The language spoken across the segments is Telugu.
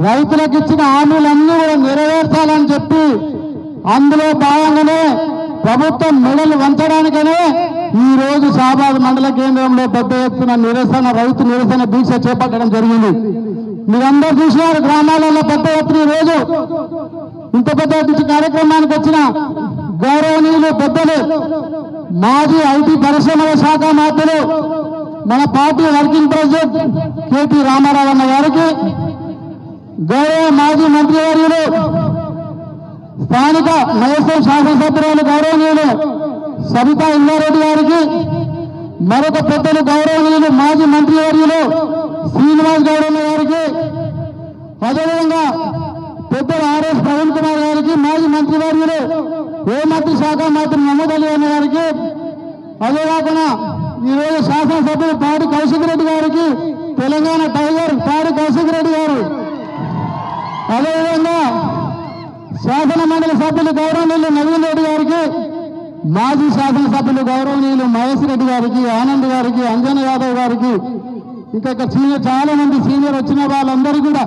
రైతులకు ఇచ్చిన హామీలన్నీ కూడా నెరవేర్చాలని చెప్పి అందులో భాగంగానే ప్రభుత్వం మెడలు వంచడానికనే ఈ రోజు షాబాద్ మండల కేంద్రంలో పెద్ద ఎత్తున రైతు నిరసన దీక్ష చేపట్టడం జరిగింది. మీరందరూ చూసినారు గ్రామాలలో పెద్ద ఎత్తున ఈ రోజు ఇంత పెద్ద ఎత్తు కార్యక్రమానికి వచ్చిన గౌరవనీయులు పెద్దలు మాజీ ఐటీ పరిశ్రమల శాఖ మంత్రులు మన party working president KT Rama Rao అన్న గారికి, గౌరవ మాజీ మంత్రివర్యులు స్థానిక మహేశ్వరం శాసనసభ్యురాలు గౌరవనీయులు సబితా ఇంద్రారెడ్డి గారికి, మరొక పెద్దలు గౌరవనీయులు మాజీ మంత్రివర్యులు శ్రీనివాస్ గౌరవ గారికి, అదేవిధంగా పెద్దలు ఆర్ఎస్ ప్రవీణ్ కుమార్ గారికి, మాజీ మంత్రివర్యులు హోంమంత్రి శాఖ మంత్రి మహమూద్ అలీ అన్న గారికి, అదే కాకుండా ఈరోజు శాసనసభ్యులు పాడి కౌశిక్ రెడ్డి గారికి, తెలంగాణ టైగర్ పాడి కౌశిక్ రెడ్డి గారు, అదేవిధంగా శాసన మండలి సభ్యులు గౌరవనీయులు నవీన్ రెడ్డి గారికి, మాజీ శాసనసభ్యులు గౌరవనీయులు మహేష్ రెడ్డి గారికి, ఆనంద్ గారికి, అంజన్ యాదవ్ గారికి, ఇంకా సీనియర్ చాలా మంది సీనియర్ వచ్చిన వాళ్ళందరూ కూడా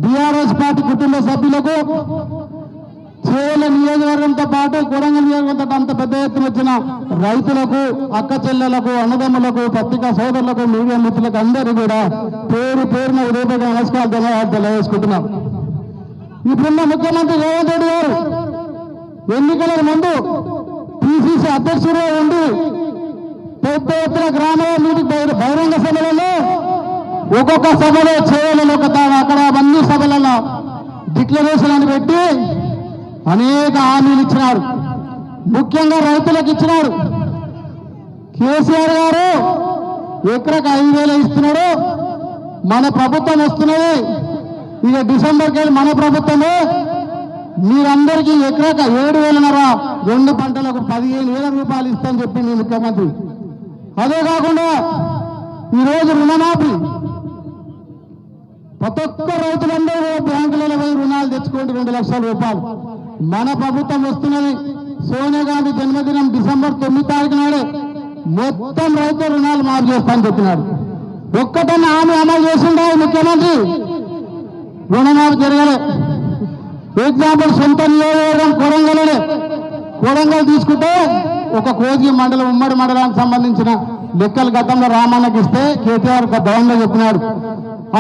బీఆర్ఎస్ పార్టీ కుటుంబ సభ్యులకు, చేవెళ్ల నియోజకవర్గంతో పాటు కొడంగల్ నియోజకవర్గంతో అంత పెద్ద ఎత్తున వచ్చిన రైతులకు, అక్క చెల్లెలకు, అన్నదమ్ములకు, పత్రికా సోదరులకు, మీడియా మిత్రులకు అందరూ కూడా పేరు పేరున ఉదయపూర్వక నమస్కారాలు ధన్యవాదాలు తెలియజేసుకుంటున్నాం. ఇప్పుడున్న ముఖ్యమంత్రి రేవంత్ రెడ్డి గారు ఎన్నికల ముందు పిసిసి అధ్యక్షుడుగా ఉండి పెద్ద ఎత్తున గ్రామాల మీటింగ్ బహిరంగ సభలలో ఒక్కొక్క సభలో చేయాలని అక్కడ అన్ని సభలలో డిక్లరేషన్ అని పెట్టి అనేక హామీలు ఇచ్చినారు. ముఖ్యంగా రైతులకు ఇచ్చినారు. కేసీఆర్ గారు ఎకరకు 5,000 ఇస్తున్నాడు. మన ప్రభుత్వం వస్తున్నది, ఇక డిసెంబర్కి వెళ్ళి మన ప్రభుత్వమే మీరందరికీ ఎకరకు 7,500 2 పంటలకు 15,000 రూపాయలు ఇస్తామని చెప్పింది ముఖ్యమంత్రి. అదే కాకుండా ఈరోజు రుణమాఫీ ప్రతి ఒక్క రైతులందరూ బ్యాంకులలో పోయి రుణాలు తెచ్చుకోండి 2 లక్షల రూపాయలు. మన ప్రభుత్వం వస్తున్నది. సోనియా గాంధీ జన్మదినం డిసెంబర్ 9 తారీఖు నాడే మొత్తం రైతు రుణాలు మాఫీ చేస్తామని చెప్పినాడు. ఒక్కటన్నా హామీ అమలు చేసిండా ముఖ్యమంత్రి? రుణమాఫీ జరగలే. ఎగ్జాంపుల్ సొంత నియోజకవర్గం కొడంగల్ తీసుకుంటే ఒక కోజీ మండలం ఉమ్మడి మండలానికి సంబంధించిన లెక్కలు గతంలో రామన్నకి ఇస్తే కేటీఆర్ ఒక భవన్లో చెప్పినాడు.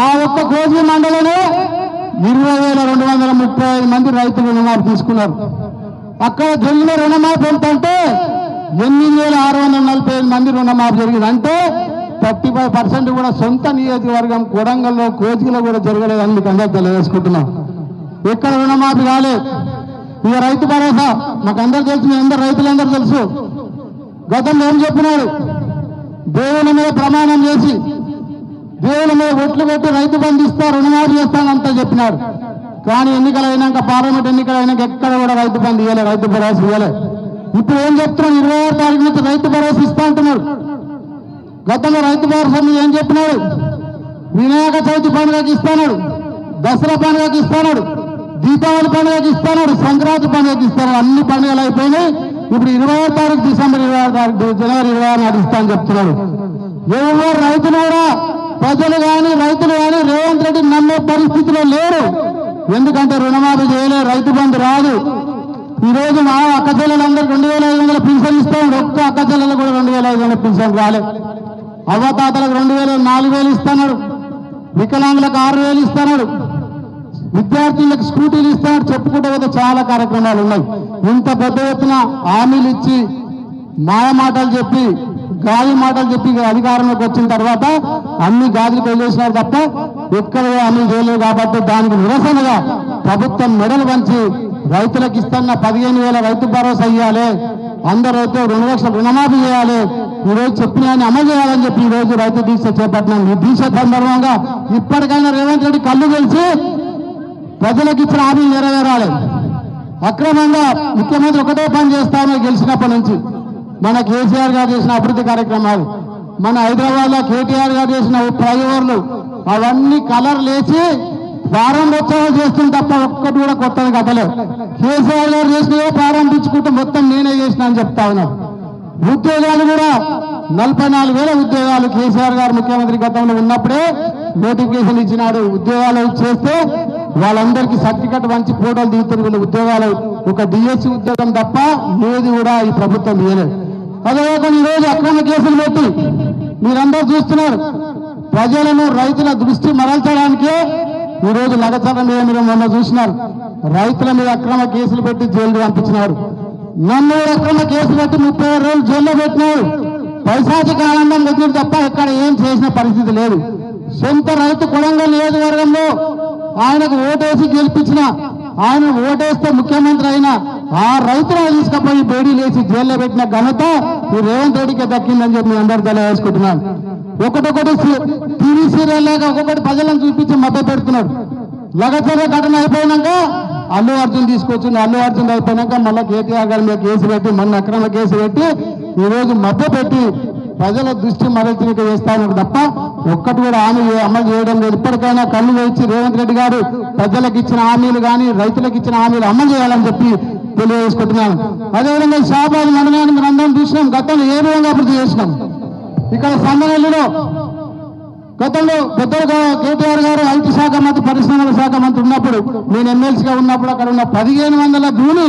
ఆ ఒక్క కోజీ మండలంలో 20,235 మంది రైతులు రుణమాఫీ తీసుకున్నారు. అక్కడ జరిగిన రుణమాఫీ ఎంతంటే 8,645 మంది రుణమాఫీ జరిగింది. అంటే 35% కూడా సొంత నియోజకవర్గం కొడంగల్లో కోజిలో కూడా జరగలేదని మీకు అందరూ తెలియజేసుకుంటున్నాం. ఎక్కడ రుణమాఫీ కాలేదు. ఇక రైతు భరోసా మాకు అందరూ తెలుసు, మీ అందరు రైతులందరూ తెలుసు. గతంలో ఏం చెప్పినాడు? దేవుని మీద ప్రమాణం చేసి దేవుని మీద ఒట్లు పెట్టి రైతు బంధు ఇస్తా, రుణమాఫీ చేస్తానంతా చెప్పినాడు. కానీ ఎన్నికలు అయినాక, పార్లమెంట్ ఎన్నికలు అయినాక ఎక్కడ కూడా రైతు బంధు ఇవ్వలే, రైతు భరోసా ఇవ్వలే. ఇప్పుడు ఏం చెప్తున్నాడు? 26 తారీఖు నుంచి రైతు భరోసా ఇస్తా అంటున్నాడు. గతంలో రైతు భరోసా ఏం చెప్పినాడు? వినాయక చవితి పండుగకి ఇస్తాడు, దసరా పండుగకి ఇస్తాడు, దీపావళి పండుగకి ఇస్తాడు, సంక్రాంతి పండుగకి ఇస్తాడు. అన్ని పండుగలు అయిపోయినాయి. ఇప్పుడు 26 తారీఖు డిసెంబర్ 26 తారీఖు జనవరి 26 నాడు ఇస్తా అని చెప్తున్నాడు. ఎవరు రైతులు కూడా, ప్రజలు కానీ రైతులు కానీ రేవంత్ రెడ్డి నమ్మే పరిస్థితిలో లేరు. ఎందుకంటే రుణమాఫీ చేయలేదు, రైతు బంధు రాదు. ఈ రోజు మా అక్క చెల్లెలందరూ 2,500 పింఛన్ ఇస్తాడు. ఒక్క అక్క చెల్లెలు కూడా 2,500 పింఛన్ రాలేదు. అవ్వతాతలకు 2,000 4,000 ఇస్తున్నాడు. వికలాంగులకు 6,000 ఇస్తున్నాడు. విద్యార్థులకు స్కూటీలు ఇస్తున్నాడు. చెప్పుకుంటే పోతే చాలా కార్యక్రమాలు ఉన్నాయి. ఇంత పెద్ద ఎత్తున హామీలు ఇచ్చి మాయ మాటలు చెప్పి గాలి మాటలు చెప్పి అధికారంలోకి వచ్చిన తర్వాత అన్ని గాజులు వదిలేసినారు తప్ప ఎక్కడ హామీ చేయలేదు. కాబట్టి దానికి నిరసనగా ప్రభుత్వం మెడలు వంచి రైతులకు ఇస్తున్న 15,000 రైతు భరోసా ఇవ్వాలి, అందరూ రైతు 2 లక్షల రుణమాఫీ చేయాలి, ఈ రోజు చెప్పిన అమలు చేయాలని చెప్పి ఈ రోజు రైతు దీక్ష చేపట్టినాం. ఈ దీక్ష సందర్భంగా ఇప్పటికైనా రేవంత్ రెడ్డి కళ్ళు తెలిసి ప్రజలకు ఇచ్చిన హామీలు నెరవేరాలి. అక్రమంగా ముఖ్యమంత్రి ఒకటే పని చేస్తామని గెలిచినప్పటి నుంచి మన కేసీఆర్ గారు చేసిన అభివృద్ధి కార్యక్రమాలు, మన హైదరాబాద్ లో కేటీఆర్ గారు చేసిన ఫ్లైఓవర్లు, అవన్నీ కలర్ లేచి ప్రారంభోత్సవాలు చేస్తుంది తప్ప ఒక్కటి కూడా కొత్తది కథలే. కేసీఆర్ గారు చేసినవే ప్రారంభించుకుంటే మొత్తం నేనే చేసిన అని చెప్తా ఉన్నాను. ఉద్యోగాలు కూడా 44,000 ఉద్యోగాలు కేసీఆర్ గారు ముఖ్యమంత్రి గతంలో ఉన్నప్పుడే నోటిఫికేషన్ ఇచ్చినాడు, ఉద్యోగాలు చేస్తే వాళ్ళందరికీ సర్టిఫికెట్ మంచి ఫోటోలు దిగుతారు. వీళ్ళు ఉద్యోగాలు ఒక డిఎస్సి ఉద్యోగం తప్ప ఏది కూడా ఈ ప్రభుత్వం ఇవ్వలేదు. అదేవిధంగా ఈరోజు అక్రమ కేసులు పెట్టి మీరందరూ చూస్తున్నారు. ప్రజలను రైతుల దృష్టి మరల్చడానికే ఈరోజు లగచర్ల మీద మీరు మొన్న చూసినారు. రైతుల మీద అక్రమ కేసులు పెట్టి జైలు పంపించినారు. నన్ను అక్రమ కేసు పెట్టి 36 రోజులు జైల్లో పెట్టినారు. పైశాచిక ఆనందం దగ్గర తప్ప ఎక్కడ ఏం చేసిన పరిస్థితి లేదు. సొంత రైతు కొడంగల్ నియోజకవర్గంలో ఆయనకు ఓటేసి గెలిపించిన, ఆయన ఓటేస్తే ముఖ్యమంత్రి అయిన ఆ రైతులను తీసుకుపోయి బేడీలేసి జైల్లో పెట్టిన ఘనత ఈ రేవంత్ రెడ్డికి దక్కిందని చెప్పి అందరూ తెలియజేసుకుంటున్నాను. ఒకటొకటి టీవీ సీరియల్ లేక ఒక్కొక్కటి ప్రజలను చూపించి మభ్య పెడుతున్నాడు. లగచర్ల ఘటన అయిపోయినాక అల్లు అర్జున్ తీసుకొచ్చింది. అల్లు అర్జున్ అయిపోయినాక మళ్ళీ కేటీఆర్ గారి మీద కేసు పెట్టి మొన్న అక్రమ కేసు పెట్టి ఈరోజు మభ్య పెట్టి ప్రజల దృష్టి మరల్చినట్టు చేస్తాను తప్ప ఒక్కటి కూడా హామీ అమలు చేయడం లేదు. ఇప్పటికైనా కళ్ళు వేసి రేవంత్ రెడ్డి గారు ప్రజలకు ఇచ్చిన హామీలు కానీ రైతులకు ఇచ్చిన హామీలు అమలు చేయాలని చెప్పి తెలియజేసుకుంటున్నాను. అదేవిధంగా షాబాద్ మండలాన్ని మనం అందరం చూసినాం. గతంలో ఏ విధంగా అభివృద్ధి చేసినాం. ఇక్కడ సందనల్లిలో గతంలో పెద్దలుగా కేటీఆర్ గారు ఐటీ శాఖ మంత్రి, పరిశ్రమల శాఖ మంత్రి ఉన్నప్పుడు, నేను ఎమ్మెల్సీగా ఉన్నప్పుడు అక్కడ ఉన్న 1500 భూమి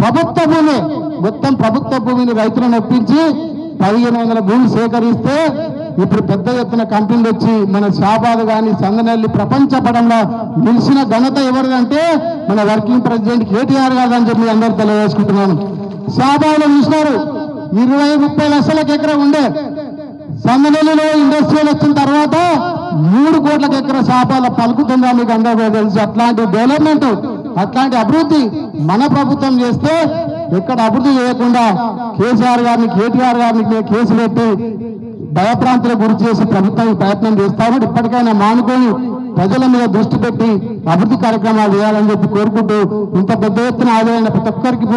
ప్రభుత్వ భూమి, మొత్తం ప్రభుత్వ భూమిని రైతులను ఒప్పించి 1500 భూమి సేకరిస్తే ఇప్పుడు పెద్ద ఎత్తున కంపెనీలు వచ్చి మన షాబాద్ కానీ సందనల్లి ప్రపంచ పటంలో నిలిచిన ఘనత ఎవరిదంటే మన వర్కింగ్ ప్రెసిడెంట్ కేటీఆర్ గారు అని చెప్పి అందరూ తెలియజేసుకుంటున్నాను. షాబాద్లో చూసినారు 20-30 లక్షలకు ఎకరం ఉండే, సందనల్లిలో ఇండస్ట్రియల్ వచ్చిన తర్వాత 3 కోట్లకు ఎకరం షాబాద్లో పలుకుతుందా మీకు అందరూ తెలుసు. అట్లాంటి డెవలప్మెంట్, అట్లాంటి అభివృద్ధి మన ప్రభుత్వం చేస్తే ఎక్కడ అభివృద్ధి చేయకుండా కేసీఆర్ గారిని, కేటీఆర్ గారిని కేసు పెట్టి భయప్రాంతాలకు గురి చేసి ప్రభుత్వం ప్రయత్నం చేస్తాము. ఇప్పటికైనా మానుకొని ప్రజల మీద దృష్టి పెట్టి అభివృద్ధి కార్యక్రమాలు చేయాలని చెప్పి కోరుకుంటూ ఇంత పెద్ద ఎత్తున ఆదాయం ప్రతి ఒక్కరికి